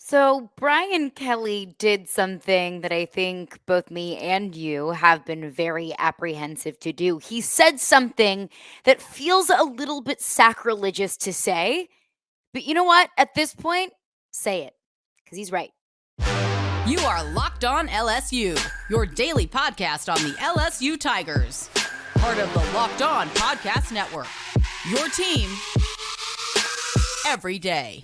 So, Brian Kelly did something that I think both me and you have been very apprehensive to do. He said something that feels a little bit sacrilegious to say, but you know what? At this point, say it because he's right. You are Locked On LSU, your daily podcast on the LSU Tigers. Part of the Locked On Podcast Network. Your team every day.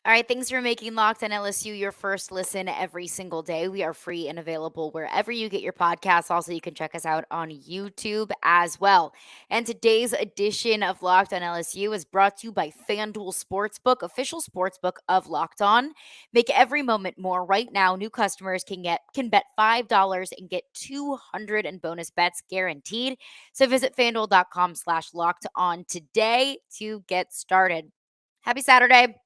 All right, thanks for making Locked on LSU your first listen every single day. We are free and available wherever you get your podcasts. Also, you can check us out on YouTube as well. And today's edition of Locked on LSU is brought to you by FanDuel Sportsbook, official sportsbook of Locked On. Make every moment more. Right now, new customers can bet $5 and get 200 in bonus bets guaranteed. So visit FanDuel.com/locked on today to get started. Happy Saturday.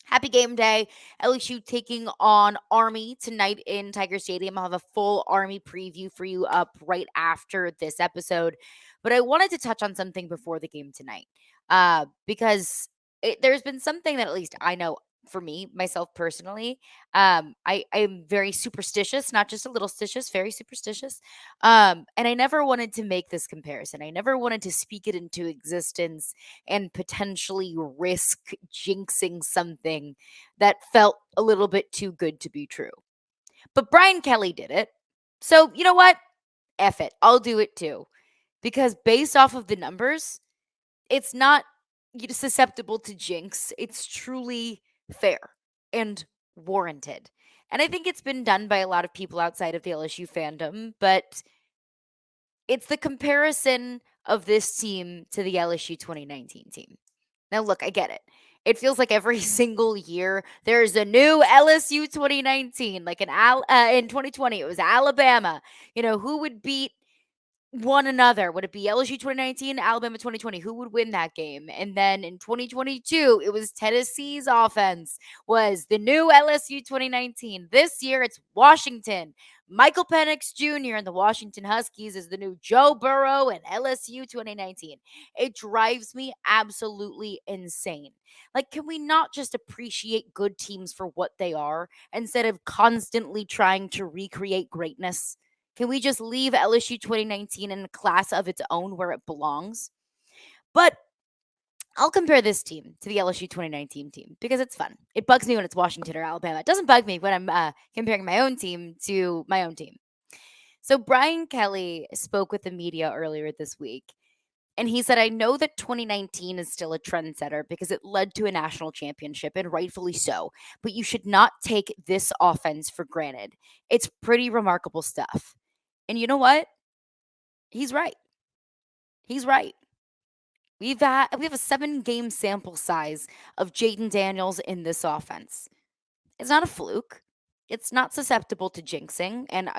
Happy game day. LSU taking on Army tonight in Tiger Stadium. I'll have a full Army preview for you up right after this episode. But I wanted to touch on something before the game tonight because there's been something that at least I know for me, myself personally, I am very superstitious, not just a little stitious, very superstitious. And I never wanted to make this comparison. I never wanted to speak it into existence and potentially risk jinxing something that felt a little bit too good to be true. But Brian Kelly did it. So, you know what? F it. I'll do it too. Because based off of the numbers, it's not susceptible to jinx. It's truly fair and warranted. And I think it's been done by a lot of people outside of the LSU fandom, but it's the comparison of this team to the LSU 2019 team. Now, look, I get it. It feels like every single year there's a new LSU 2019. Like in 2020, it was Alabama. Who would beat one another? Would it be LSU 2019, Alabama 2020? Who would win that game? And then in 2022, it was Tennessee's offense was the new LSU 2019. This year, it's Washington. Michael Penix Jr. and the Washington Huskies is the new Joe Burrow and LSU 2019. It drives me absolutely insane. Like, can we not just appreciate good teams for what they are instead of constantly trying to recreate greatness? Can we just leave LSU 2019 in a class of its own where it belongs? But I'll compare this team to the LSU 2019 team because it's fun. It bugs me when it's Washington or Alabama. It doesn't bug me when I'm comparing my own team to my own team. So Brian Kelly spoke with the media earlier this week, and he said, I know that 2019 is still a trendsetter because it led to a national championship, and rightfully so. But you should not take this offense for granted. It's pretty remarkable stuff. And you know what? He's right. He's right. We have a 7-game sample size of Jayden Daniels in this offense. It's not a fluke. It's not susceptible to jinxing. And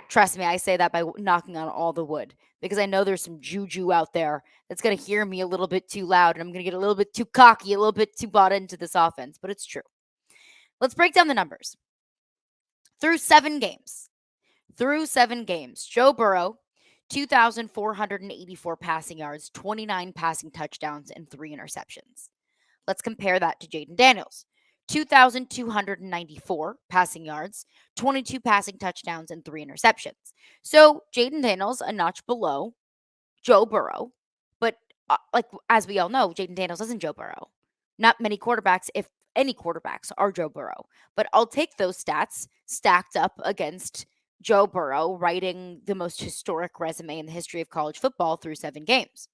trust me, I say that by knocking on all the wood because I know there's some juju out there that's going to hear me a little bit too loud and I'm going to get a little bit too cocky, a little bit too bought into this offense, but it's true. Let's break down the numbers. Through 7 games, Joe Burrow, 2,484 passing yards, 29 passing touchdowns, and 3 interceptions. Let's compare that to Jayden Daniels. 2,294 passing yards, 22 passing touchdowns, and 3 interceptions. So Jayden Daniels a notch below Joe Burrow, but as we all know, Jayden Daniels isn't Joe Burrow. Not many quarterbacks, if any quarterbacks, are Joe Burrow. But I'll take those stats stacked up against Joe Burrow writing the most historic resume in the history of college football through 7 games.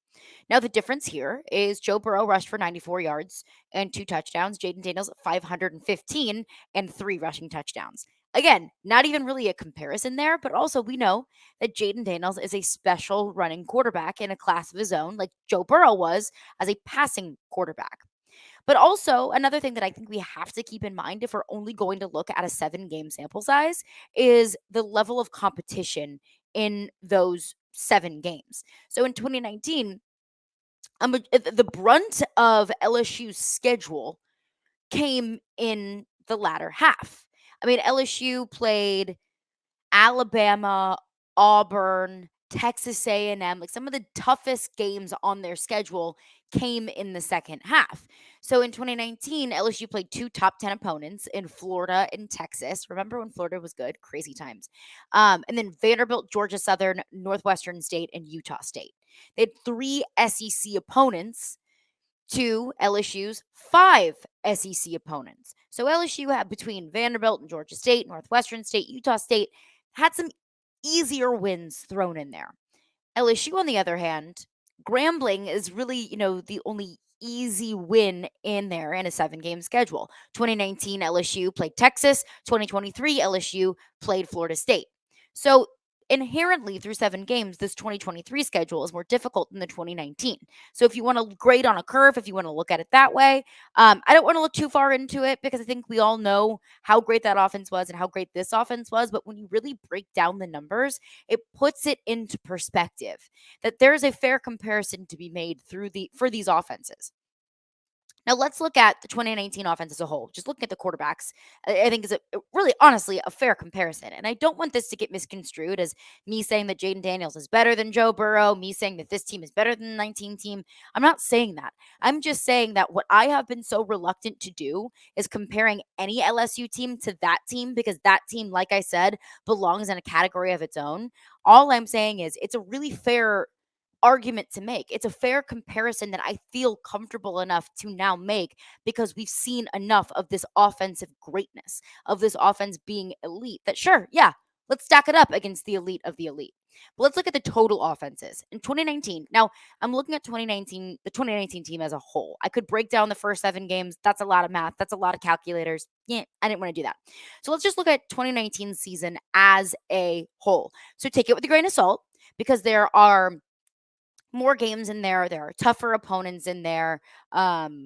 Now, the difference here is Joe Burrow rushed for 94 yards and 2 touchdowns. Jayden Daniels, 515 and 3 rushing touchdowns. Again, not even really a comparison there, but also we know that Jayden Daniels is a special running quarterback in a class of his own, like Joe Burrow was as a passing quarterback. But also, another thing that I think we have to keep in mind if we're only going to look at a 7-game sample size is the level of competition in those 7 games. So in 2019, the brunt of LSU's schedule came in the latter half. I mean, LSU played Alabama, Auburn, Texas A&M, like some of the toughest games on their schedule came in the second half. So in 2019, LSU played two top 10 opponents in Florida and Texas. Remember when Florida was good? Crazy times. And then Vanderbilt, Georgia Southern, Northwestern State, and Utah State. They had three SEC opponents to LSU's five SEC opponents. So LSU had between Vanderbilt and Georgia State, Northwestern State, Utah State, had some easier wins thrown in there. LSU, on the other hand, Grambling is really, the only easy win in there in a 7-game schedule. 2019 LSU played Texas, 2023 LSU played Florida State. So inherently through 7 games, this 2023 schedule is more difficult than the 2019. So if you want to grade on a curve, if you want to look at it that way, I don't want to look too far into it because I think we all know how great that offense was and how great this offense was. But when you really break down the numbers, it puts it into perspective that there's a fair comparison to be made for these offenses. Now let's look at the 2019 offense as a whole. Just looking at the quarterbacks, I think is really honestly a fair comparison. And I don't want this to get misconstrued as me saying that Jayden Daniels is better than Joe Burrow, me saying that this team is better than the 19 team. I'm not saying that. I'm just saying that what I have been so reluctant to do is comparing any LSU team to that team because that team, like I said, belongs in a category of its own. All I'm saying is it's a really fair argument to make. It's a fair comparison that I feel comfortable enough to now make because we've seen enough of this offensive greatness, of this offense being elite that sure, yeah, let's stack it up against the elite of the elite. But let's look at the total offenses. In 2019, now I'm looking at the 2019 team as a whole. I could break down the first 7 games. That's a lot of math. That's a lot of calculators. Yeah, I didn't want to do that. So let's just look at 2019 season as a whole. So take it with a grain of salt because there are more games in there. There are tougher opponents in there. So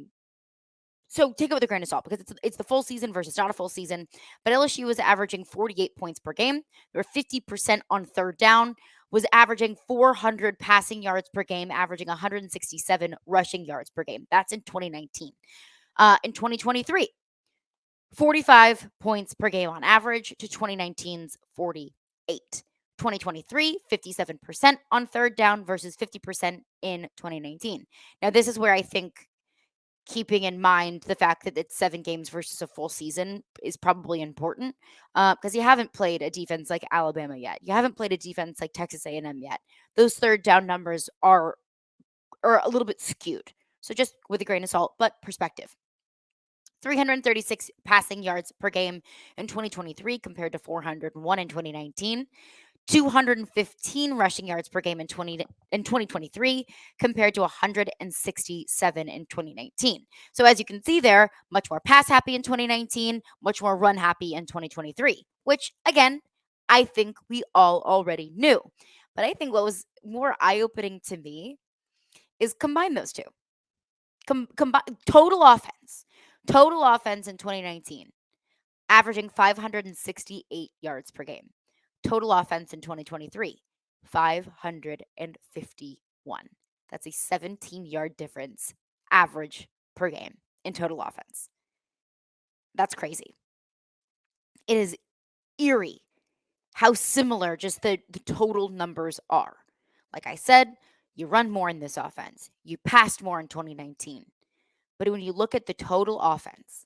take it with a grain of salt because it's the full season versus not a full season. But LSU was averaging 48 points per game. They were 50% on third down, was averaging 400 passing yards per game, averaging 167 rushing yards per game. That's in 2019. In 2023, 45 points per game on average to 2019's 48. 2023, 57% on third down versus 50% in 2019. Now, this is where I think keeping in mind the fact that it's 7 games versus a full season is probably important because you haven't played a defense like Alabama yet. You haven't played a defense like Texas A&M yet. Those third down numbers are a little bit skewed. So just with a grain of salt, but perspective. 336 passing yards per game in 2023 compared to 401 in 2019. 215 rushing yards per game in 2023 compared to 167 in 2019. So as you can see there, much more pass happy in 2019, much more run happy in 2023, which again, I think we all already knew. But I think what was more eye-opening to me is combine those two. Combine total offense in 2019, averaging 568 yards per game. Total offense in 2023, 551. That's a 17-yard difference average per game in total offense. That's crazy. It is eerie how similar just the total numbers are. Like I said, you run more in this offense. You passed more in 2019. But when you look at the total offense,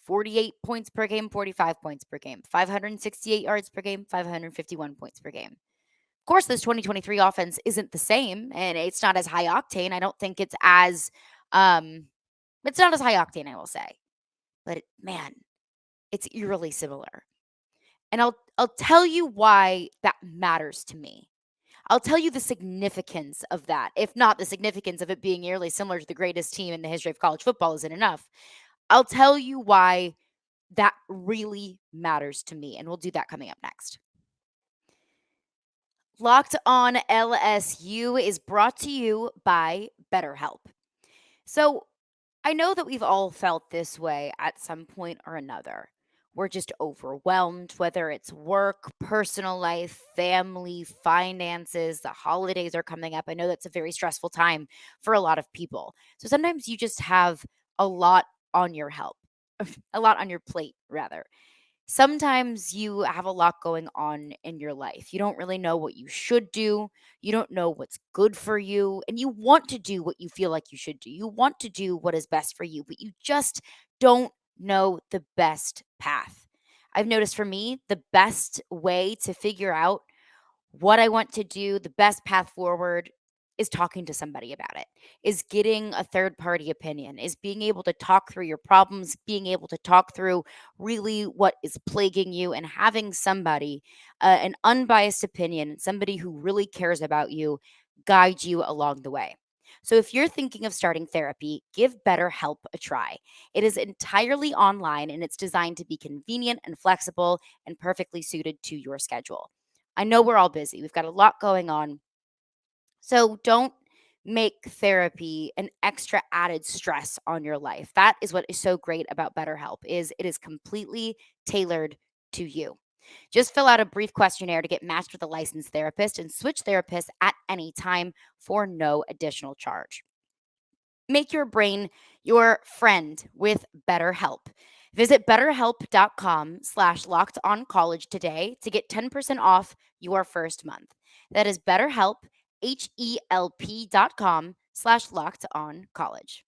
48 points per game, 45 points per game, 568 yards per game, 551 points per game. Of course, this 2023 offense isn't the same and it's not as high octane. I don't think it's not as high octane, I will say. But man, it's eerily similar. And I'll tell you why that matters to me. I'll tell you the significance of that. If not the significance of it being eerily similar to the greatest team in the history of college football isn't enough. I'll tell you why that really matters to me. And we'll do that coming up next. Locked on LSU is brought to you by BetterHelp. So I know that we've all felt this way at some point or another. We're just overwhelmed, whether it's work, personal life, family, finances, the holidays are coming up. I know that's a very stressful time for a lot of people. So sometimes you just have a lot on your plate, rather. Sometimes you have a lot going on in your life. You don't really know what you should do. You don't know what's good for you. And you want to do what you feel like you should do. You want to do what is best for you, but you just don't know the best path. I've noticed for me, the best way to figure out what I want to do, the best path forward is talking to somebody about it, is getting a third party opinion, is being able to talk through your problems, being able to talk through really what is plaguing you, and having somebody, an unbiased opinion, somebody who really cares about you, guide you along the way. So, if you're thinking of starting therapy, give BetterHelp a try. It is entirely online and it's designed to be convenient and flexible and perfectly suited to your schedule. I know we're all busy. We've got a lot going on. So don't make therapy an extra added stress on your life. That is what is so great about BetterHelp is it is completely tailored to you. Just fill out a brief questionnaire to get matched with a licensed therapist and switch therapists at any time for no additional charge. Make your brain your friend with BetterHelp. Visit betterhelp.com/locked on college today to get 10% off your first month. That is BetterHelp, HELP.com/locked on college.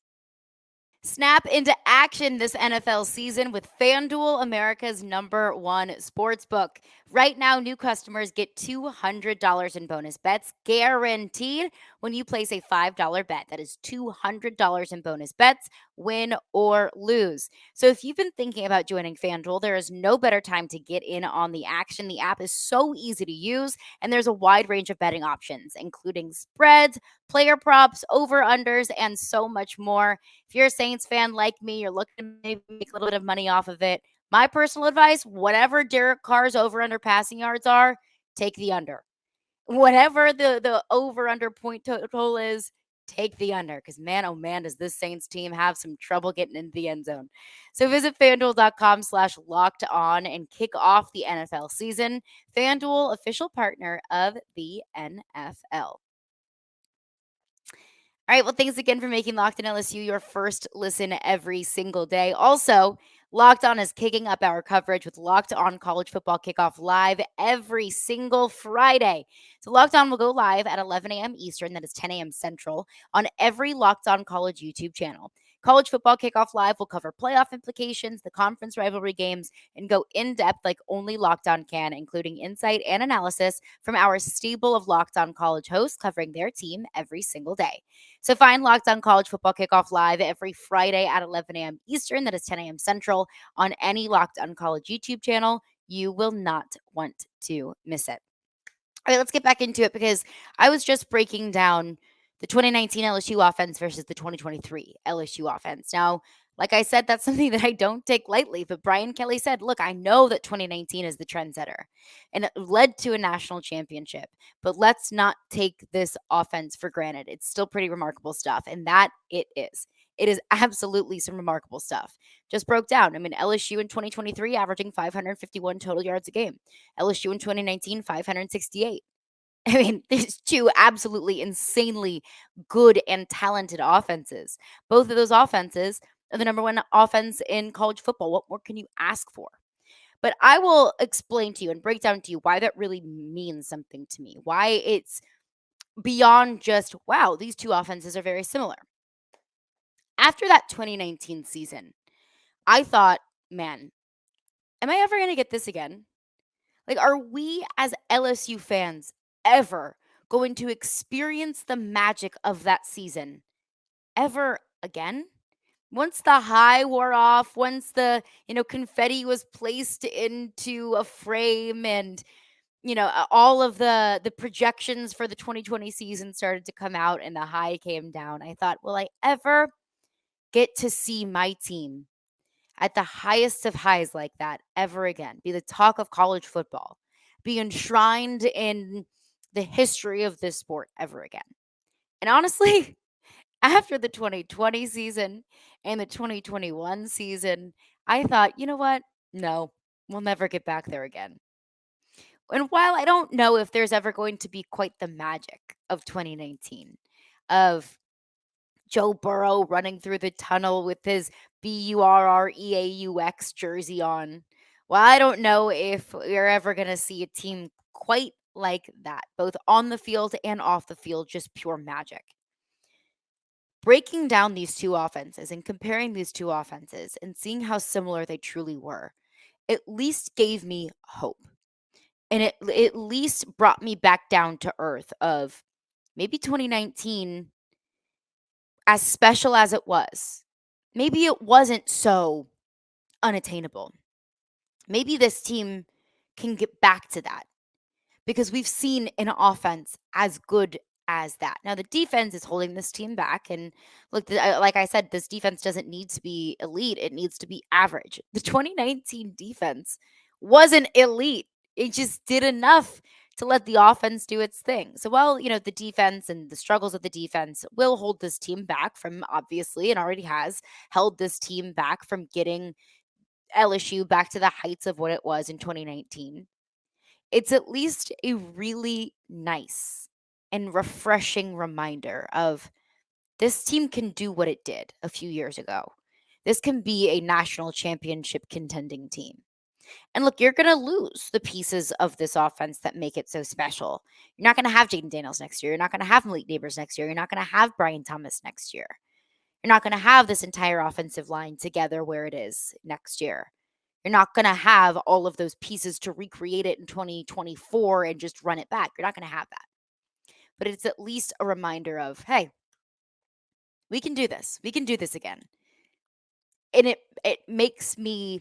Snap into action this NFL season with FanDuel, America's #1 sportsbook. Right now, new customers get $200 in bonus bets guaranteed when you place a $5 bet. That is $200 in bonus bets, win or lose. So if you've been thinking about joining FanDuel, there is no better time to get in on the action. The app is so easy to use, and there's a wide range of betting options, including spreads, player props, over-unders, and so much more. If you're a Saints fan like me, you're looking to maybe make a little bit of money off of it. My personal advice, whatever Derek Carr's over under passing yards are, take the under. Whatever the over under point total is, take the under. Because man, oh man, does this Saints team have some trouble getting into the end zone. So visit fanduel.com/locked on and kick off the NFL season. FanDuel, official partner of the NFL. All right. Well, thanks again for making Locked On LSU your first listen every single day. Also, Locked On is kicking up our coverage with Locked On College Football Kickoff live every single Friday. So, Locked On will go live at 11 a.m. Eastern, that is 10 a.m. Central, on every Locked On College YouTube channel. College Football Kickoff Live will cover playoff implications, the conference rivalry games, and go in depth like only Locked On can, including insight and analysis from our stable of Locked On College hosts covering their team every single day. So find Locked On College Football Kickoff live every Friday at 11 a.m. Eastern, that is 10 a.m. Central, on any Locked On College YouTube channel. You will not want to miss it. All right, let's get back into it because I was just breaking down the 2019 LSU offense versus the 2023 LSU offense. Now, like I said, that's something that I don't take lightly. But Brian Kelly said, look, I know that 2019 is the trendsetter and it led to a national championship, but let's not take this offense for granted. It's still pretty remarkable stuff. And that it is. It is absolutely some remarkable stuff. Just broke down. I mean, LSU in 2023 averaging 551 total yards a game. LSU in 2019, 568. I mean, there's two absolutely insanely good and talented offenses. Both of those offenses are the #1 offense in college football. What more can you ask for? But I will explain to you and break down to you why that really means something to me, why it's beyond just, wow, these two offenses are very similar. After that 2019 season, I thought, man, am I ever going to get this again? Like, are we as LSU fans ever going to experience the magic of that season ever again? Once the high wore off, once the, confetti was placed into a frame and, all of the projections for the 2020 season started to come out and the high came down, I thought, will I ever get to see my team at the highest of highs like that ever again, be the talk of college football, be enshrined in the history of this sport ever again? And honestly, after the 2020 season and the 2021 season, I thought, you know what? No, we'll never get back there again. And while I don't know if there's ever going to be quite the magic of 2019, of Joe Burrow running through the tunnel with his BURREAUX jersey on, Well, I don't know if we're ever going to see a team quite like that, both on the field and off the field, just pure magic. Breaking down these two offenses and comparing these two offenses and seeing how similar they truly were, at least gave me hope. And it at least brought me back down to earth of maybe 2019, as special as it was, maybe it wasn't so unattainable. Maybe this team can get back to that because we've seen an offense as good as that. Now, the defense is holding this team back. And look, like I said, this defense doesn't need to be elite, it needs to be average. The 2019 defense wasn't elite, it just did enough to let the offense do its thing. So, while, the defense and the struggles of the defense will hold this team back from, obviously, and already has held this team back from getting LSU back to the heights of what it was in 2019, it's at least a really nice and refreshing reminder of this team can do what it did a few years ago. This can be a national championship contending team. And look, you're going to lose the pieces of this offense that make it so special. You're not going to have Jayden Daniels next year. You're not going to have Malik Neighbors next year. You're not going to have Brian Thomas next year. You're not going to have this entire offensive line together where it is next year. You're not going to have all of those pieces to recreate it in 2024 and just run it back. You're not going to have that. But it's at least a reminder of, hey, we can do this. We can do this again. And it makes me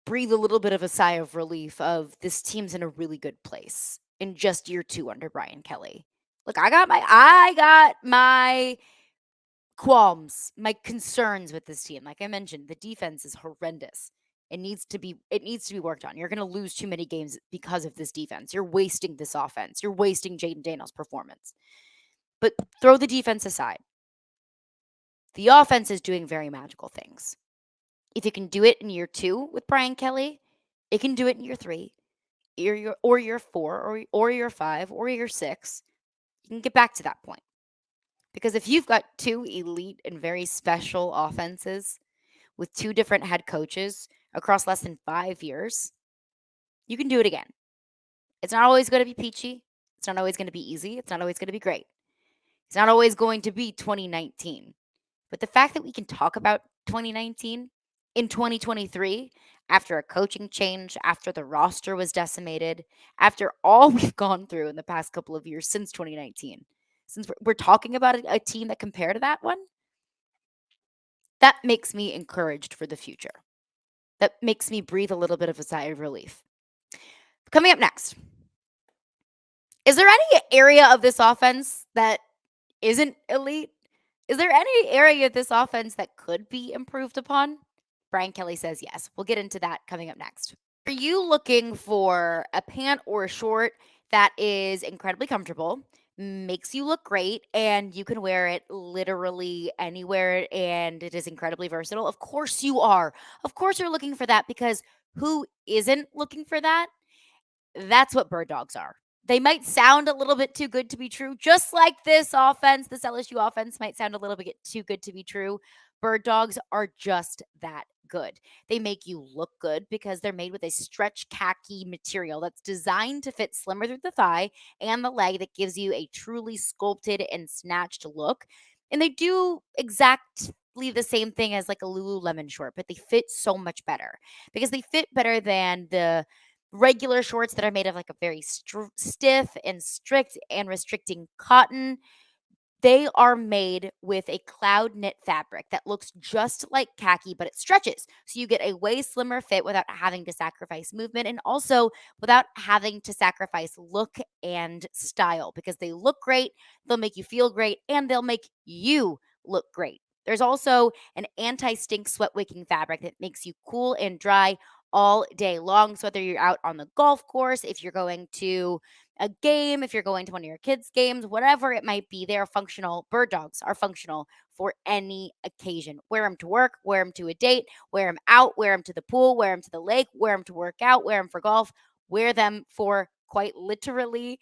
breathe a little bit of a sigh of relief of this team's in a really good place in just year 2 under Brian Kelly. Look, I got my qualms, my concerns with this team. Like I mentioned, the defense is horrendous. It needs to be worked on. You're going to lose too many games because of this defense. You're wasting this offense. You're wasting Jayden Daniels' performance. But throw the defense aside. The offense is doing very magical things. If it can do it in year 2 with Brian Kelly, it can do it in year 3, or year 4, or year 5, or year 6. You can get back to that point. Because if you've got 2 elite and very special offenses with 2 different head coaches across less than 5 years, you can do it again. It's not always going to be peachy. It's not always going to be easy. It's not always going to be great. It's not always going to be 2019. But the fact that we can talk about 2019 in 2023, after a coaching change, after the roster was decimated, after all we've gone through in the past couple of years since 2019, since we're talking about a team that compared to that one, that makes me encouraged for the future. That makes me breathe a little bit of a sigh of relief. Coming up next, is there any area of this offense that isn't elite? Is there any area of this offense that could be improved upon? Brian Kelly says yes. We'll get into that coming up next. Are you looking for a pant or a short that is incredibly comfortable, makes you look great, and you can wear it literally anywhere and it is incredibly versatile? Of course you are. Of course you're looking for that, because who isn't looking for that? That's what bird dogs are. They might sound a little bit too good to be true, just like this offense, this LSU offense might sound a little bit too good to be true. Bird dogs are just that good. They make you look good because they're made with a stretch khaki material that's designed to fit slimmer through the thigh and the leg, that gives you a truly sculpted and snatched look. And they do exactly the same thing as like a Lululemon short, but they fit so much better because they fit better than the regular shorts that are made of like a very stiff and strict and restricting cotton. They are made with a cloud knit fabric that looks just like khaki, but it stretches. So you get a way slimmer fit without having to sacrifice movement, and also without having to sacrifice look and style, because they look great, they'll make you feel great, and they'll make you look great. There's also an anti stink sweat wicking fabric that makes you cool and dry all day long. So whether you're out on the golf course, if you're going to a game, if you're going to one of your kids' games, whatever it might be, they are functional. Bird dogs are functional for any occasion. Wear them to work, wear them to a date, wear them out, wear them to the pool, wear them to the lake, wear them to work out, wear them for golf, wear them for quite literally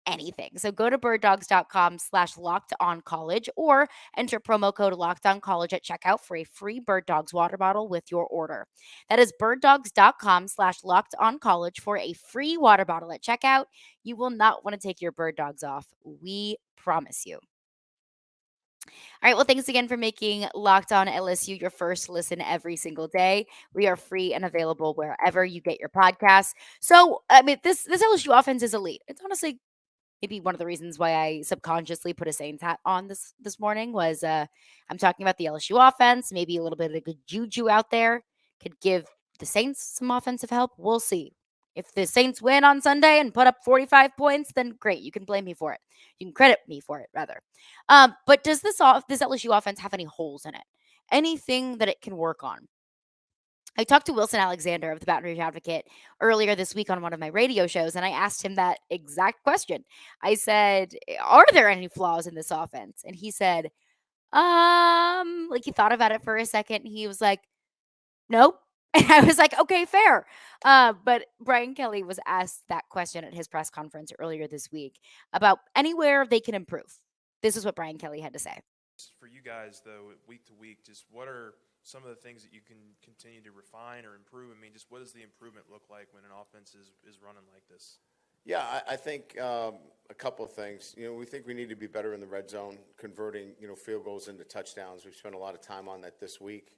anything. So go to birddogs.com/locked-on-college or enter promo code locked-on-college at checkout for a free Bird Dogs water bottle with your order. That is birddogs.com/locked-on-college for a free water bottle at checkout. You will not want to take your bird dogs off. We promise you. All right. Well, thanks again for making Locked On LSU your first listen every single day. We are free and available wherever you get your podcasts. So, I mean, this LSU offense is elite. It's honestly maybe one of the reasons why I subconsciously put a Saints hat on this morning was I'm talking about the LSU offense. Maybe a little bit of good juju out there could give the Saints some offensive help. We'll see. If the Saints win on Sunday and put up 45 points, then great. You can blame me for it. You can credit me for it, rather. But does this LSU offense have any holes in it? Anything that it can work on? I talked to Wilson Alexander of the Baton Rouge Advocate earlier this week on one of my radio shows, and I asked him that exact question. I said, "Are there any flaws in this offense?" And he said, like he thought about it for a second. He was like, "Nope." And I was like, "Okay, fair." But Brian Kelly was asked that question at his press conference earlier this week about anywhere they can improve. This is what Brian Kelly had to say. For you guys, though, week to week, just what are some of the things that you can continue to refine or improve? I mean, just what does the improvement look like when an offense is running like this? Yeah, I think a couple of things. We think we need to be better in the red zone, converting, field goals into touchdowns. We've spent a lot of time on that this week.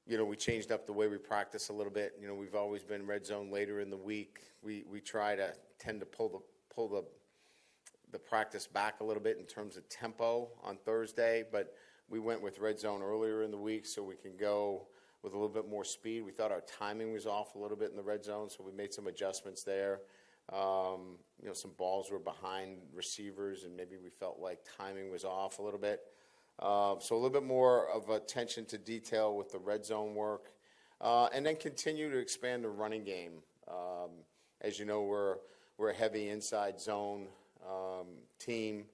We changed up the way we practice a little bit. We've always been red zone later in the week. We tend to pull the practice back a little bit in terms of tempo on Thursday, but we went with red zone earlier in the week so we can go with a little bit more speed. We thought our timing was off a little bit in the red zone, so we made some adjustments there. Some balls were behind receivers, and maybe we felt like timing was off a little bit. So a little bit more of attention to detail with the red zone work, and then continue to expand the running game. As you know, we're a heavy inside zone team,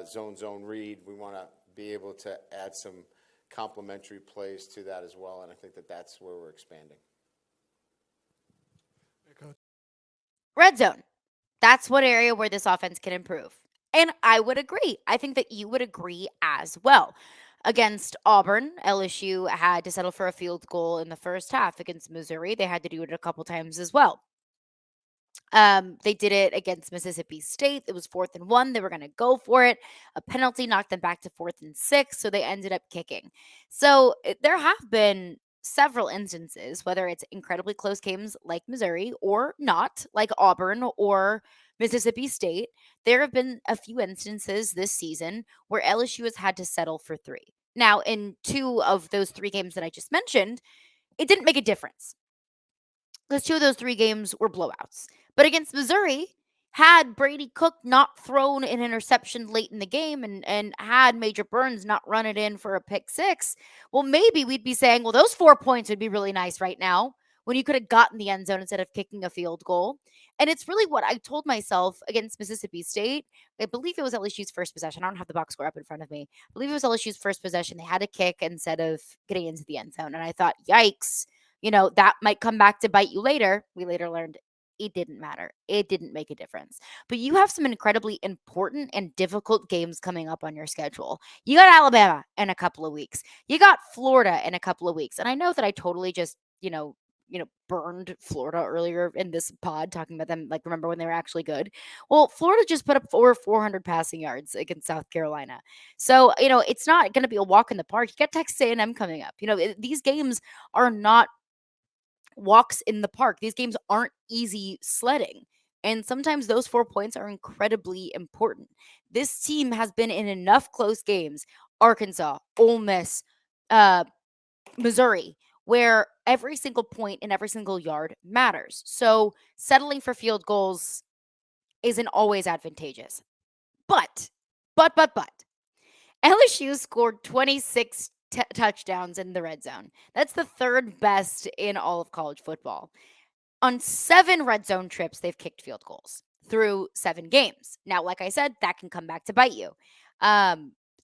zone read. We want to be able to add some complementary plays to that as well, and I think that's where we're expanding. Red zone. That's one area where this offense can improve. And I would agree. I think that you would agree as well. Against Auburn, LSU had to settle for a field goal in the first half. Against Missouri, they had to do it a couple times as well. They did it against Mississippi State. It was 4th and 1. They were going to go for it. A penalty knocked them back to 4th and 6, so they ended up kicking. So there have been several instances, whether it's incredibly close games like Missouri or not, like Auburn or Mississippi State. There have been a few instances this season where LSU has had to settle for 3. Now, in 2 of those 3 games that I just mentioned, it didn't make a difference because 2 of those 3 games were blowouts. But against Missouri, had Brady Cook not thrown an interception late in the game and had Major Burns not run it in for a pick 6, well, maybe we'd be saying, well, those 4 points would be really nice right now when you could have gotten the end zone instead of kicking a field goal. And it's really what I told myself against Mississippi State. I believe it was LSU's first possession. I don't have the box score up in front of me. I believe it was LSU's first possession. They had to kick instead of getting into the end zone. And I thought, yikes, that might come back to bite you later. We later learned it didn't matter. It didn't make a difference. But you have some incredibly important and difficult games coming up on your schedule. You got Alabama in a couple of weeks. You got Florida in a couple of weeks. And I know that I totally just, burned Florida earlier in this pod talking about them. Like, remember when they were actually good? Well, Florida just put up over 400 passing yards against South Carolina. So, it's not going to be a walk in the park. You got Texas A&M coming up. These games are not walks in the park. These games aren't easy sledding. And sometimes those 4 points are incredibly important. This team has been in enough close games, Arkansas, Ole Miss, Missouri, where every single point and every single yard matters. So settling for field goals isn't always advantageous. But, LSU scored 26 touchdowns in the red zone. That's the 3rd best in all of college football. On 7 red zone trips, they've kicked field goals through 7 games. Now, like I said, that can come back to bite you.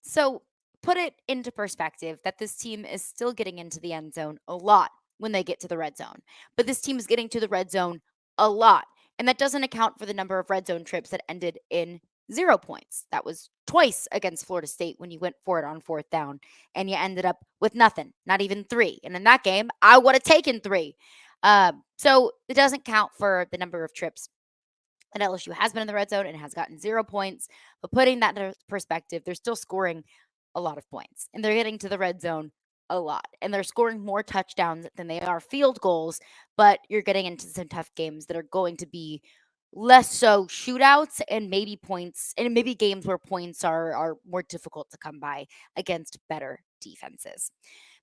So put it into perspective that this team is still getting into the end zone a lot when they get to the red zone. But this team is getting to the red zone a lot. And that doesn't account for the number of red zone trips that ended in 0 points. That was twice against Florida State when you went for it on 4th down and you ended up with nothing, not even 3. And in that game, I would have taken 3. So it doesn't count for the number of trips that LSU has been in the red zone and has gotten 0 points. But putting that into perspective, they're still scoring a lot of points and they're getting to the red zone a lot. And they're scoring more touchdowns than they are field goals. But you're getting into some tough games that are going to be less so shootouts and maybe points and maybe games where points are more difficult to come by against better defenses.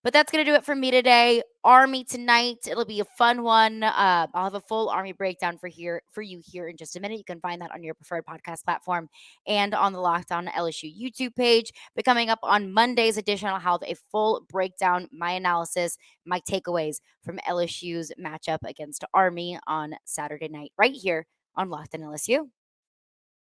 But that's going to do it for me today. Army tonight. It'll be a fun one. I'll have a full Army breakdown for you here in just a minute. You can find that on your preferred podcast platform and on the Locked On LSU YouTube page. But coming up on Monday's edition, I'll have a full breakdown, my analysis, my takeaways from LSU's matchup against Army on Saturday night, right here on Locked On LSU.